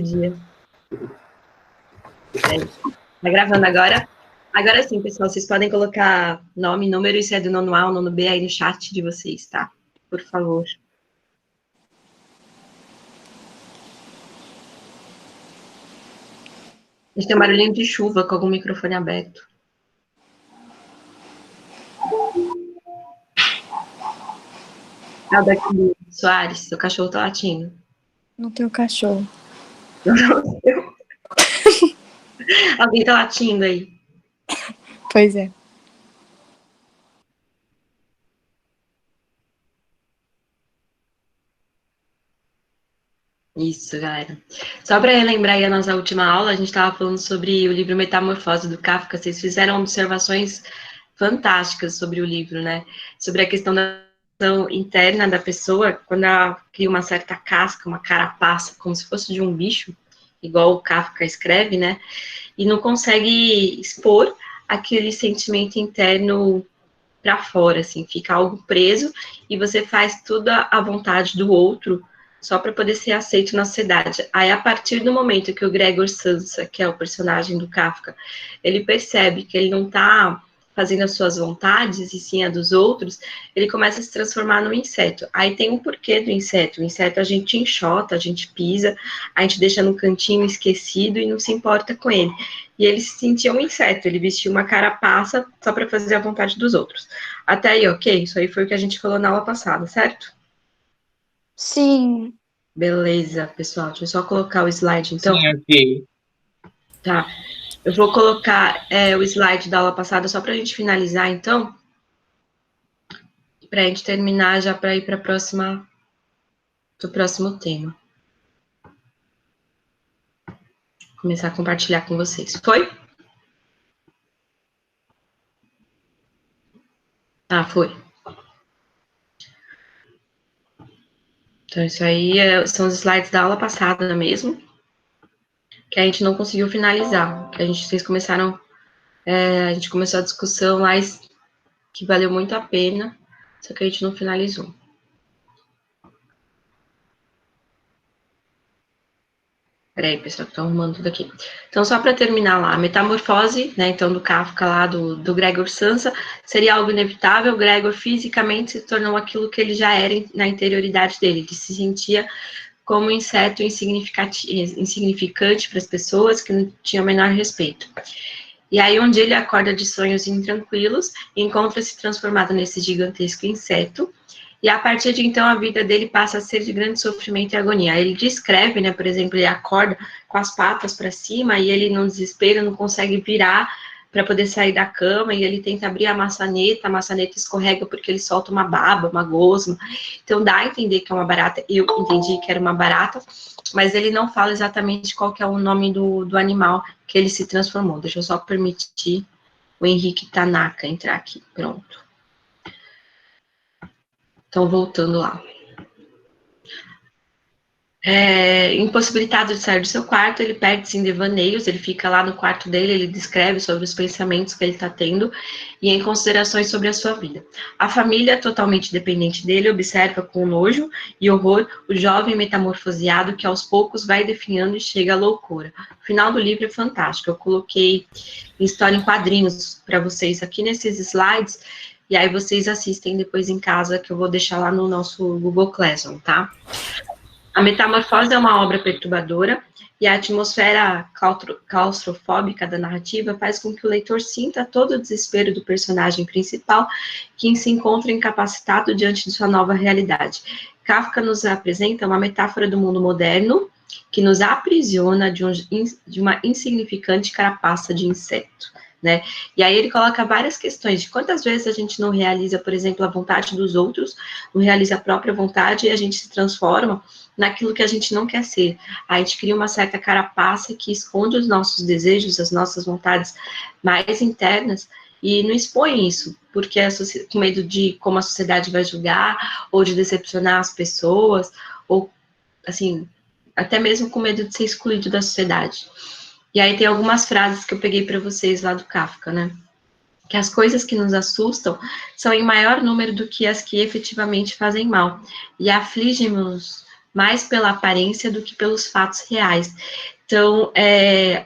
Dia. Tá gravando agora? Agora sim, pessoal, vocês podem colocar nome, número, e se é do nono A ou nono B aí no chat de vocês, tá? Por favor. A gente tem um barulhinho de chuva com algum microfone aberto. Ah, daqui, Soares, seu cachorro tá latindo. Não tenho cachorro. Alguém tá latindo aí. Pois é. Isso, galera. Só para relembrar aí a nossa última aula, a gente estava falando sobre o livro Metamorfose do Kafka. Vocês fizeram observações fantásticas sobre o livro, né? Sobre a questão da ação interna da pessoa, quando ela cria uma certa casca, uma carapaça, como se fosse de um bicho, igual o Kafka escreve, né? E não consegue expor aquele sentimento interno para fora, assim, fica algo preso e você faz tudo à vontade do outro só para poder ser aceito na sociedade. Aí, a partir do momento que o Gregor Samsa, que é o personagem do Kafka, ele percebe que ele não está fazendo as suas vontades e sim a dos outros, ele começa a se transformar num inseto. Aí tem um porquê do inseto. O inseto a gente enxota, a gente pisa, a gente deixa no cantinho esquecido e não se importa com ele. E ele se sentia um inseto, ele vestia uma carapaça só para fazer a vontade dos outros. Até aí, ok? Isso aí foi o que a gente falou na aula passada, certo? Sim. Beleza, pessoal. Deixa eu só colocar o slide, então. Sim, ok. Tá. Eu vou colocar o slide da aula passada só para a gente finalizar, então. Para a gente terminar já para ir para o próximo tema. Vou começar a compartilhar com vocês. Foi? Ah, foi. Então, isso aí são os slides da aula passada mesmo, que a gente não conseguiu finalizar, que vocês começaram, a gente começou a discussão lá, que valeu muito a pena, só que a gente não finalizou. Peraí, pessoal, que estou arrumando tudo aqui. Então, só para terminar lá, a metamorfose, né, então, do Kafka lá, do Gregor Samsa, seria algo inevitável. O Gregor fisicamente se tornou aquilo que ele já era na interioridade dele. Ele se sentia como um inseto insignificante para as pessoas, que não tinham o menor respeito. E aí, um dia ele acorda de sonhos intranquilos e encontra-se transformado nesse gigantesco inseto. E a partir de então, a vida dele passa a ser de grande sofrimento e agonia. Ele descreve, né, por exemplo, ele acorda com as patas para cima e ele, no desespero, não consegue virar para poder sair da cama, e ele tenta abrir a maçaneta escorrega porque ele solta uma baba, uma gosma. Então, dá a entender que é uma barata. Eu entendi que era uma barata, mas ele não fala exatamente qual que é o nome do animal que ele se transformou. Deixa eu só permitir o Henrique Tanaka entrar aqui. Pronto. Então, voltando lá. Impossibilitado de sair do seu quarto, ele perde-se em devaneios, ele fica lá no quarto dele, ele descreve sobre os pensamentos que ele está tendo e em considerações sobre a sua vida. A família, totalmente dependente dele, observa com nojo e horror o jovem metamorfoseado que aos poucos vai definhando e chega à loucura. O final do livro é fantástico, eu coloquei história em quadrinhos para vocês aqui nesses slides, e aí vocês assistem depois em casa, que eu vou deixar lá no nosso Google Classroom, tá? A Metamorfose é uma obra perturbadora e a atmosfera claustrofóbica da narrativa faz com que o leitor sinta todo o desespero do personagem principal, que se encontra incapacitado diante de sua nova realidade. Kafka nos apresenta uma metáfora do mundo moderno que nos aprisiona de uma insignificante carapaça de inseto. Né? E aí ele coloca várias questões de quantas vezes a gente não realiza, por exemplo, a vontade dos outros, não realiza a própria vontade e a gente se transforma naquilo que a gente não quer ser. A gente cria uma certa carapaça que esconde os nossos desejos, as nossas vontades mais internas e não expõe isso, porque com medo de como a sociedade vai julgar, ou de decepcionar as pessoas, ou, assim, até mesmo com medo de ser excluído da sociedade. E aí tem algumas frases que eu peguei para vocês lá do Kafka, né? Que as coisas que nos assustam são em maior número do que as que efetivamente fazem mal, e afligem-nos mais pela aparência do que pelos fatos reais. Então,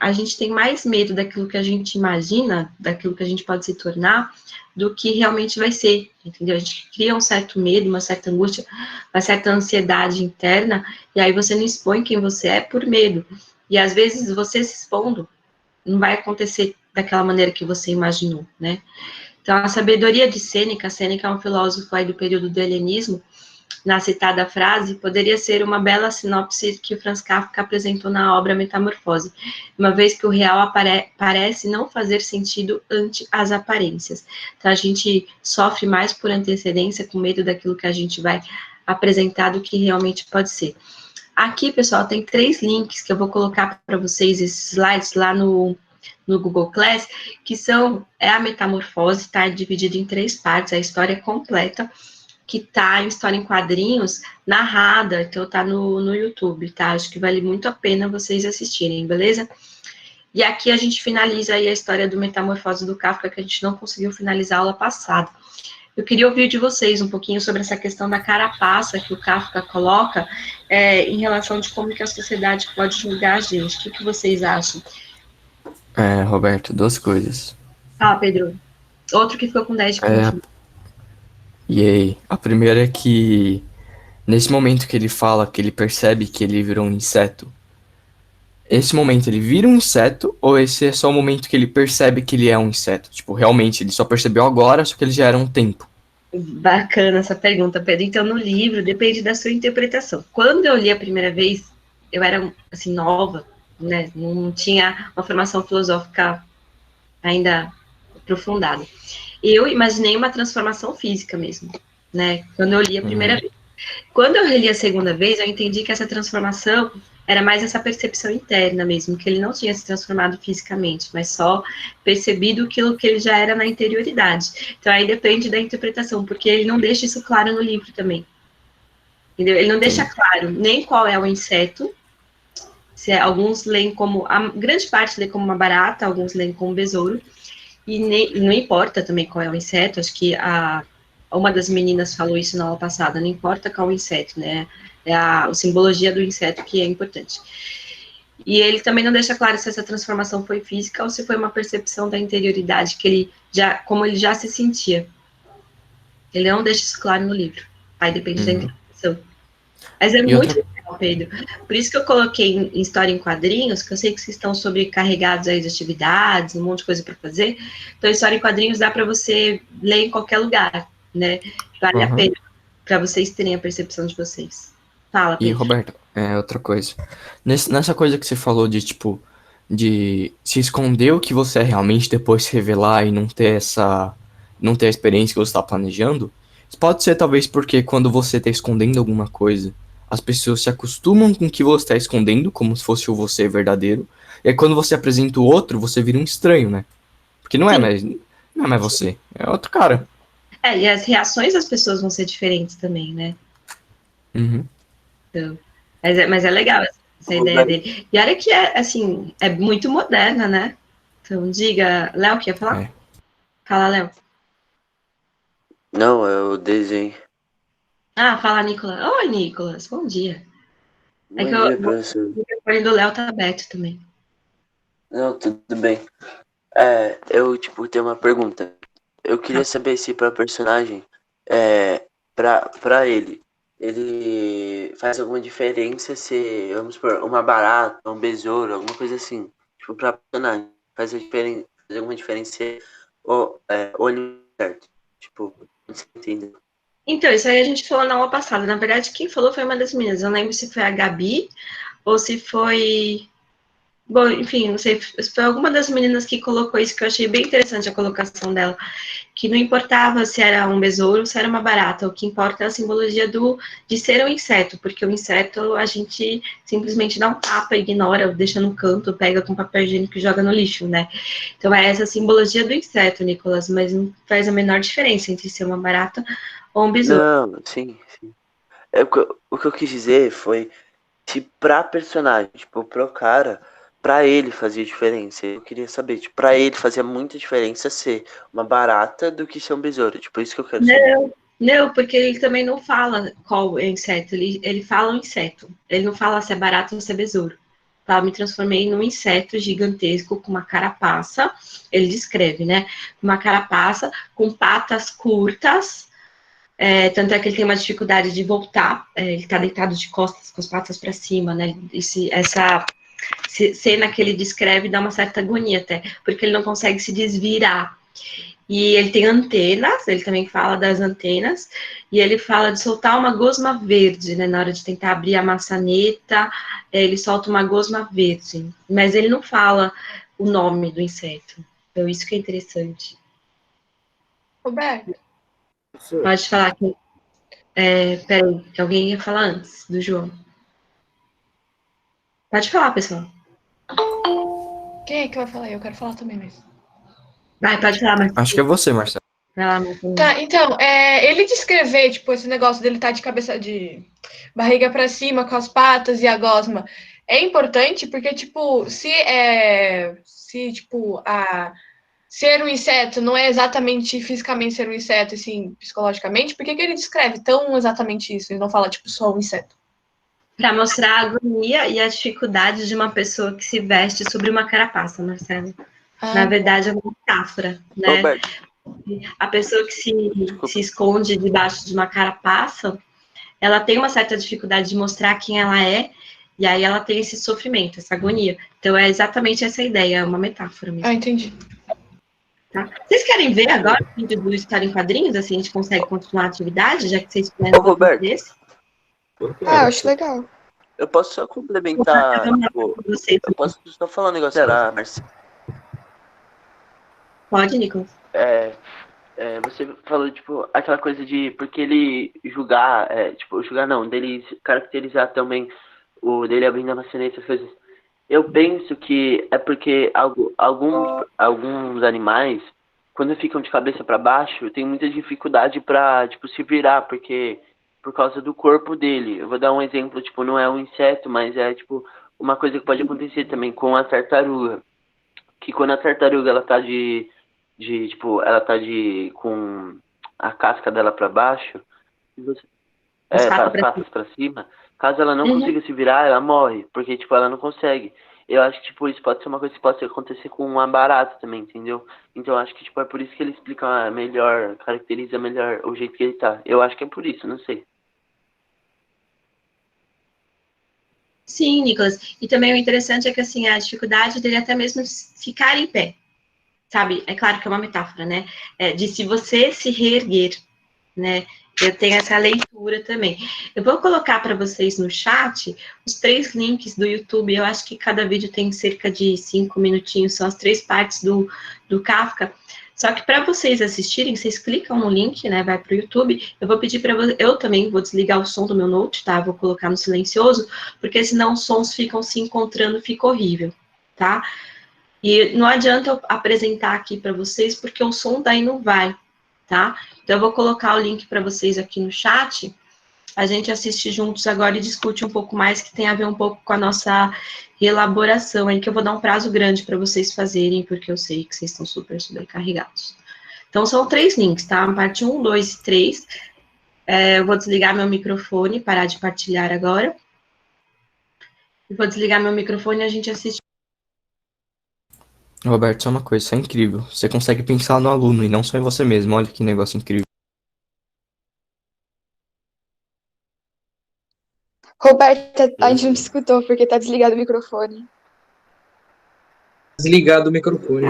a gente tem mais medo daquilo que a gente imagina, daquilo que a gente pode se tornar, do que realmente vai ser, entendeu? A gente cria um certo medo, uma certa angústia, uma certa ansiedade interna, e aí você não expõe quem você é por medo. E às vezes você se expondo, não vai acontecer daquela maneira que você imaginou, né? Então, a sabedoria de Sêneca, Sêneca é um filósofo aí do período do helenismo, na citada frase, poderia ser uma bela sinopse que o Franz Kafka apresentou na obra Metamorfose, uma vez que o real parece não fazer sentido ante as aparências. Então, a gente sofre mais por antecedência, com medo daquilo que a gente vai apresentar do que realmente pode ser. Aqui, pessoal, tem 3 links que eu vou colocar para vocês, esses slides, lá no Google Class, que são a Metamorfose, está dividido em 3 partes, a história completa, que tá em história em quadrinhos, narrada, então tá no YouTube, tá? Acho que vale muito a pena vocês assistirem, beleza? E aqui a gente finaliza aí a história do Metamorfose do Kafka, que a gente não conseguiu finalizar a aula passada. Eu queria ouvir de vocês um pouquinho sobre essa questão da carapaça que o Kafka coloca em relação de como que a sociedade pode julgar a gente. O que vocês acham? Roberto, 2 coisas. Fala, Pedro. Outro que ficou com 10 de conjunto. E aí, a primeira é que nesse momento que ele fala que ele percebe que ele virou um inseto, esse momento ele vira um inseto ou esse é só o momento que ele percebe que ele é um inseto? Tipo, realmente ele só percebeu agora, só que ele já era um tempo. Bacana essa pergunta, Pedro. Então, no livro, depende da sua interpretação. Quando eu li a primeira vez, eu era, assim, nova, né? Não tinha uma formação filosófica ainda aprofundada. Eu imaginei uma transformação física mesmo, né? Quando eu li a primeira vez. Quando eu reli a segunda vez, eu entendi que essa transformação era mais essa percepção interna mesmo, que ele não tinha se transformado fisicamente, mas só percebido aquilo que ele já era na interioridade. Então aí depende da interpretação, porque ele não deixa isso claro no livro também. Entendeu? Ele não deixa claro nem qual é o inseto, se alguns leem como, a grande parte lê como uma barata, alguns leem como um besouro, e não importa também qual é o inseto, acho que uma das meninas falou isso na aula passada, não importa qual inseto, né? É a simbologia do inseto que é importante. E ele também não deixa claro se essa transformação foi física ou se foi uma percepção da interioridade, que ele como ele já se sentia. Ele não deixa isso claro no livro. Aí depende da interpretação. Mas é muito legal, Pedro. Por isso que eu coloquei em história em quadrinhos, que eu sei que vocês estão sobrecarregados aí de atividades, um monte de coisa para fazer. Então, história em quadrinhos dá para você ler em qualquer lugar, né? Vale a pena para vocês terem a percepção de vocês. Fala, Pedro. E, Roberto, outra coisa. Nessa coisa que você falou de, tipo, de se esconder o que você é realmente, depois se revelar e não ter a experiência que você está planejando, isso pode ser talvez porque quando você está escondendo alguma coisa, as pessoas se acostumam com o que você está escondendo, como se fosse o você verdadeiro, e aí quando você apresenta o outro, você vira um estranho, né? Porque não é mais você, é outro cara. E as reações das pessoas vão ser diferentes também, né? Então, mas é legal essa ideia dele. E olha que assim, é muito moderna, né? Então, diga, Léo, quer falar? Fala, Léo. Não, é o desenho. Fala, Nicolas. Oi, Nicolas, bom dia. Bom dia, professor. O microfone do Léo tá aberto também. Não, tudo bem. Eu, tenho uma pergunta. Eu queria saber se para personagem, pra ele faz alguma diferença se, vamos supor, uma barata, um besouro, alguma coisa assim. Tipo, pra personagem, faz alguma diferença se o olho certo. Tipo, não sei entender. Então, isso aí a gente falou na aula passada. Na verdade, quem falou foi uma das meninas. Eu não lembro se foi a Gabi ou se foi... Bom, enfim, não sei, foi alguma das meninas que colocou isso, que eu achei bem interessante a colocação dela, que não importava se era um besouro ou se era uma barata, o que importa é a simbologia de ser um inseto, porque o inseto a gente simplesmente dá um tapa, ignora, deixa no canto, pega com papel higiênico e joga no lixo, né? Então é essa simbologia do inseto, Nicolas, mas não faz a menor diferença entre ser uma barata ou um besouro. Não, sim. O que eu quis dizer foi se pra personagem, pro cara, pra ele fazia diferença. Eu queria saber, pra ele fazia muita diferença ser uma barata do que ser um besouro. Isso que eu quero saber. Não, porque ele também não fala qual é o inseto, ele fala um inseto. Ele não fala se é barato ou se é besouro. Tá? Eu me transformei num inseto gigantesco com uma carapaça. Ele descreve, né? Uma carapaça com patas curtas. Tanto é que ele tem uma dificuldade de voltar. Ele tá deitado de costas, com as patas para cima, né? Essa cena que ele descreve dá uma certa agonia até, porque ele não consegue se desvirar. E ele tem antenas, ele também fala das antenas, e ele fala de soltar uma gosma verde, né? Na hora de tentar abrir a maçaneta, ele solta uma gosma verde, mas ele não fala o nome do inseto. Então, isso que é interessante. Roberto, Pode falar que. Peraí, que alguém ia falar antes do João. Pode falar, pessoal. quem é que vai falar? Eu quero falar também, mas. Vai, pode falar, Marcelo. Acho que é você, Marcelo. Vai lá, Marcelo. Tá, então, ele descrever, tipo, esse negócio dele estar de cabeça de barriga pra cima, com as patas e a gosma, é importante porque, tipo, se tipo, ser um inseto não é exatamente fisicamente ser um inseto, assim, psicologicamente, por que ele descreve tão exatamente isso? Ele não fala, tipo, só um inseto. Para mostrar a agonia e a dificuldade de uma pessoa que se veste sobre uma carapaça, Marcelo. Na verdade, é uma metáfora, né? Roberto, A pessoa que se esconde debaixo de uma carapaça, ela tem uma certa dificuldade de mostrar quem ela é, e aí ela tem esse sofrimento, essa agonia. Então, é exatamente essa ideia, é uma metáfora mesmo. Entendi. Tá? Vocês querem ver agora o vídeo do História em Quadrinhos? Assim a gente consegue continuar a atividade, já que vocês ô tiveram Roberto, desse? eu acho legal. eu posso só complementar, tipo, Vocês. eu posso só falar um negócio pra Marcelo. Pode, Nicolas? Você falou, tipo, aquela coisa de porque ele julgar, tipo, julgar não, dele caracterizar também o dele abrindo a maçaneta, essas coisas. Eu penso que é porque alguns animais, quando ficam de cabeça para baixo, tem muita dificuldade para, tipo, se virar, porque por causa do corpo dele. Eu vou dar um exemplo, tipo, não é um inseto, mas é, tipo, uma coisa que pode acontecer também com a tartaruga. Que quando a tartaruga, ela tá tipo, ela tá com a casca dela para baixo, As para patas as pra cima. patas para cima, caso ela não Uhum. consiga se virar, ela morre, porque tipo ela não consegue. Eu acho que tipo isso pode ser uma coisa que pode acontecer com uma barata também, entendeu? Então eu acho que tipo é por isso que ele explica melhor, caracteriza melhor o jeito que ele tá. Eu acho que é por isso, não sei. Sim, Nicolas. E também o interessante é que, assim, a dificuldade dele até mesmo ficar em pé, sabe? É claro que é uma metáfora, né? De se você se reerguer, né? Eu tenho essa leitura também. Eu vou colocar para vocês no chat os 3 links do YouTube. Eu acho que cada vídeo tem cerca de 5 minutinhos, são as 3 partes do Kafka. Só que para vocês assistirem, vocês clicam no link, né? Vai para o YouTube. Eu vou pedir para vocês. Eu também vou desligar o som do meu note, tá? Vou colocar no silencioso, porque senão os sons ficam se encontrando, fica horrível, tá? E não adianta eu apresentar aqui para vocês, porque o som daí não vai, tá? Então, eu vou colocar o link para vocês aqui no chat. A gente assiste juntos agora e discute um pouco mais, que tem a ver um pouco com a nossa elaboração aí, que eu vou dar um prazo grande para vocês fazerem, porque eu sei que vocês estão super sobrecarregados. Então, são 3 links, tá? Parte 1, 2 e 3. Eu vou desligar meu microfone, parar de partilhar agora. Eu vou desligar meu microfone e a gente assiste. Roberto, só uma coisa, isso é incrível. Você consegue pensar no aluno e não só em você mesmo. Olha que negócio incrível. Roberta, a gente não te escutou porque tá desligado o microfone. Desligado o microfone.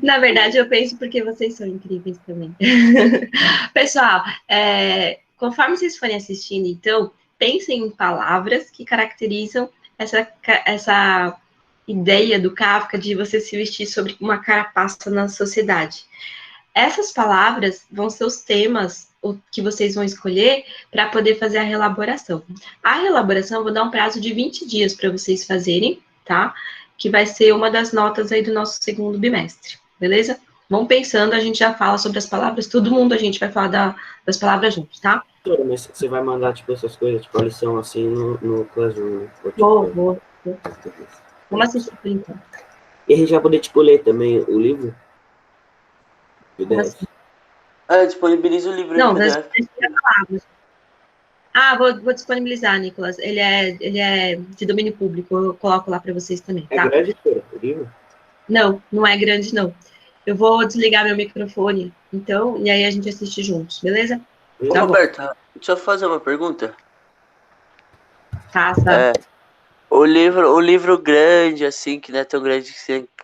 Na verdade, eu penso porque vocês são incríveis também. Pessoal, conforme vocês forem assistindo, então, pensem em palavras que caracterizam essa ideia do Kafka de você se vestir sobre uma carapaça na sociedade. Essas palavras vão ser os temas que vocês vão escolher para poder fazer a reelaboração. A reelaboração, eu vou dar um prazo de 20 dias para vocês fazerem, tá? Que vai ser uma das notas aí do nosso segundo bimestre, beleza? Vão pensando, a gente já fala sobre as palavras, todo mundo a gente vai falar das palavras juntos, tá? Mas você vai mandar, tipo, essas coisas, tipo, a lição assim no Classroom. Vou. Vamos assistir por enquanto. E a gente vai poder, tipo, ler também o livro? Como assim? Ah, disponibiliza o livro Não, em das PDF. palavras. Ah, vou disponibilizar, Nicolas. Ele é de domínio público. Eu coloco lá para vocês também, É tá? grande, cara, o livro? Não, não é grande, não. Eu vou desligar meu microfone, então, e aí a gente assiste juntos, beleza? Ô, Tá bom. Roberta, deixa eu fazer uma pergunta. Passa. É, o livro grande, assim, que não é tão grande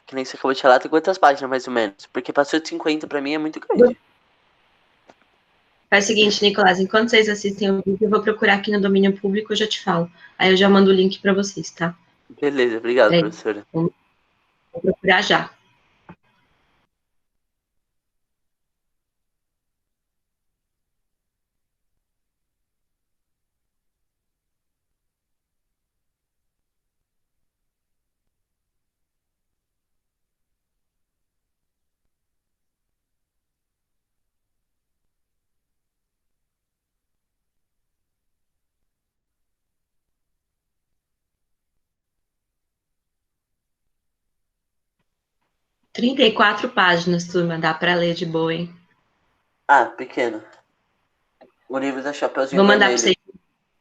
que nem você acabou de falar, tem quantas páginas, mais ou menos? Porque passou de 50 pra mim é muito grande. Faz o seguinte, Nicolas, enquanto vocês assistem o vídeo, eu vou procurar aqui no domínio público, eu já te falo. Aí eu já mando o link para vocês, tá? Beleza, obrigado, Peraí, professora. vou procurar já. — 34 páginas, turma, dá para ler de boa, hein? Ah, pequeno. O livro da Chapeuzinho Vou mandar para Vermelho, vocês.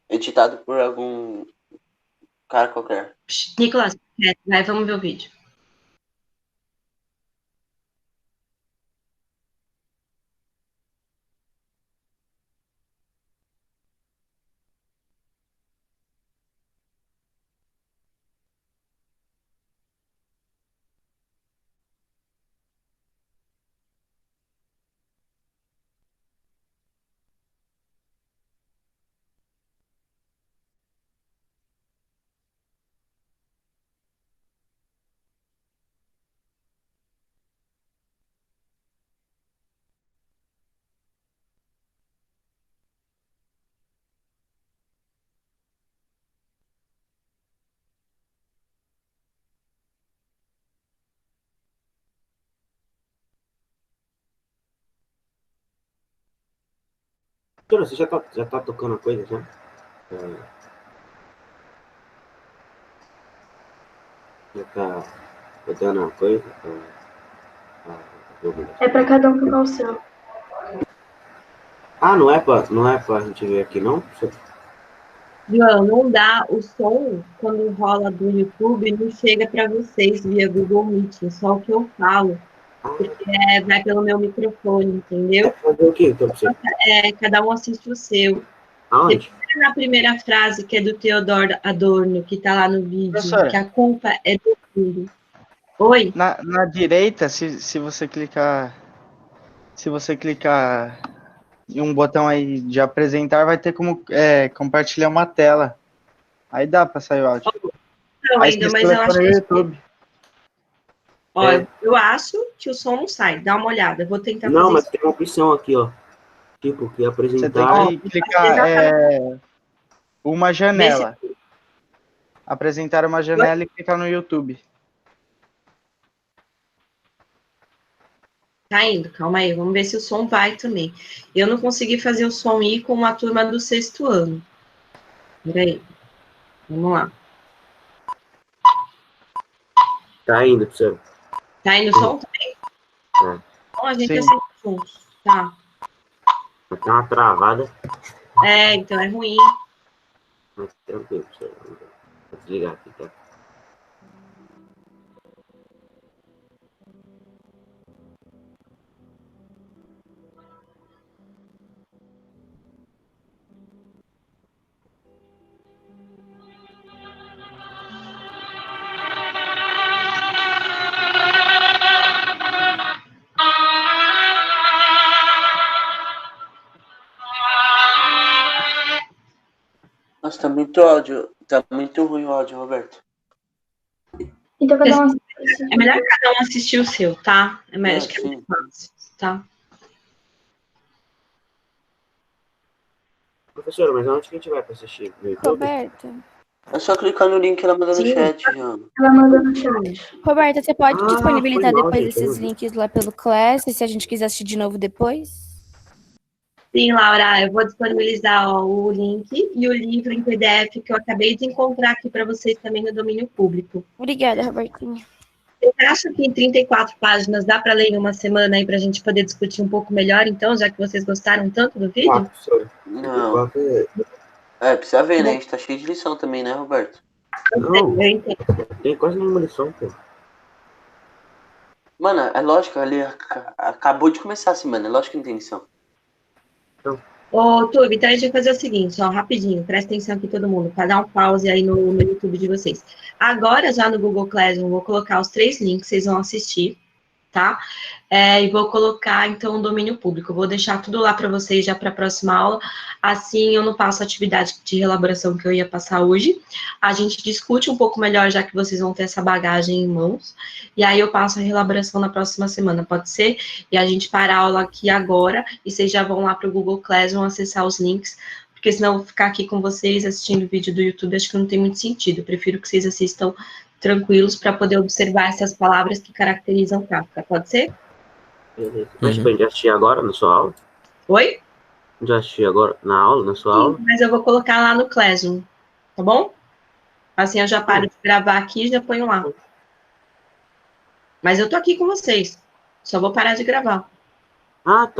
editado por algum cara qualquer. Nicolas, vai, vamos ver o vídeo. Doutora, você já tá tocando a coisa, já? Já tá botando a coisa? É para cada um tocar o seu. Ah, não é pra gente ver aqui, não? João, não dá, o som, quando rola do YouTube, não chega para vocês via Google Meet, só o que eu falo, porque vai pelo meu microfone, entendeu? Fazer o quê, então, pra você? Cada um assiste o seu. Aonde? Na primeira frase, que é do Theodor Adorno, que está lá no vídeo, Professora. que a culpa é do mundo. Oi? Na direita, se você clicar em um botão aí de apresentar, vai ter como compartilhar uma tela. Aí dá para sair o áudio. Não, Aí ainda, você mas eu acho seleciona o que... YouTube. Ó, eu acho que o som não sai. Dá uma olhada, eu vou tentar Não, fazer mas isso. tem uma opção aqui, ó. Tipo, que Você tem apresentar. que clicar uma janela. Apresentar uma janela e clicar no YouTube. Tá indo, calma aí, vamos ver se o som vai também. Eu não consegui fazer o som ir com a turma do 6º ano. Peraí, vamos lá. Tá indo, professor. Tá indo o som também? Então a gente Sim. assiste juntos, tá? Tá uma travada. Então é ruim. Mas tranquilo, professor. Vou desligar aqui, tá? Nossa, tá muito áudio. Tá muito ruim o áudio, Roberto. Então cada um É melhor cada um assistir o seu, tá? Acho que é Sim. mais fácil, tá? Professora, mas onde que a gente vai pra assistir? No YouTube? Roberta. É só clicar no link que ela mandou no Sim. chat, João. Ela mandou no chat. Roberta, você pode Ah, disponibilizar foi mal, depois gente, eu esses não vi. links lá pelo Class, se a gente quiser assistir de novo depois? Sim, Laura, eu vou disponibilizar o link e o livro em PDF que eu acabei de encontrar aqui para vocês também no domínio público. Obrigada, Robertinha. Vocês Você acha que 34 páginas dá para ler em uma semana aí para a gente poder discutir um pouco melhor, então, já que vocês gostaram tanto do vídeo? 4, sorry. Não. 34 Precisa ver, né? A gente tá cheio de lição também, né, Roberto? Não, Eu entendo. tem quase nenhuma lição, pô. Mano, é lógico, ali acabou de começar a semana, é lógico que não tem lição. Ô, Tubi, então a gente vai fazer o seguinte, ó, rapidinho, presta atenção aqui todo mundo, para dar um pause aí no YouTube de vocês. Agora, já no Google Classroom, vou colocar os 3 links, vocês vão assistir, tá? E vou colocar, então, o domínio público. Vou deixar tudo lá para vocês já para a próxima aula. Assim, eu não passo a atividade de elaboração que eu ia passar hoje. A gente discute um pouco melhor, já que vocês vão ter essa bagagem em mãos. E aí, eu passo a elaboração na próxima semana, pode ser? E a gente para a aula aqui agora, e vocês já vão lá para o Google Classroom acessar os links, porque senão eu vou ficar aqui com vocês assistindo o vídeo do YouTube, acho que não tem muito sentido. Eu prefiro que vocês assistam tranquilos para poder observar essas palavras que caracterizam Kafka, pode ser? Beleza. Mas, tipo, a gente já assistiu agora na sua aula? Oi? Já assistiu agora na aula, na sua aula? Mas eu vou colocar lá no Classroom, tá bom? Assim eu já paro de gravar aqui e já ponho lá. Mas eu tô aqui com vocês, só vou parar de gravar. Ah, tá.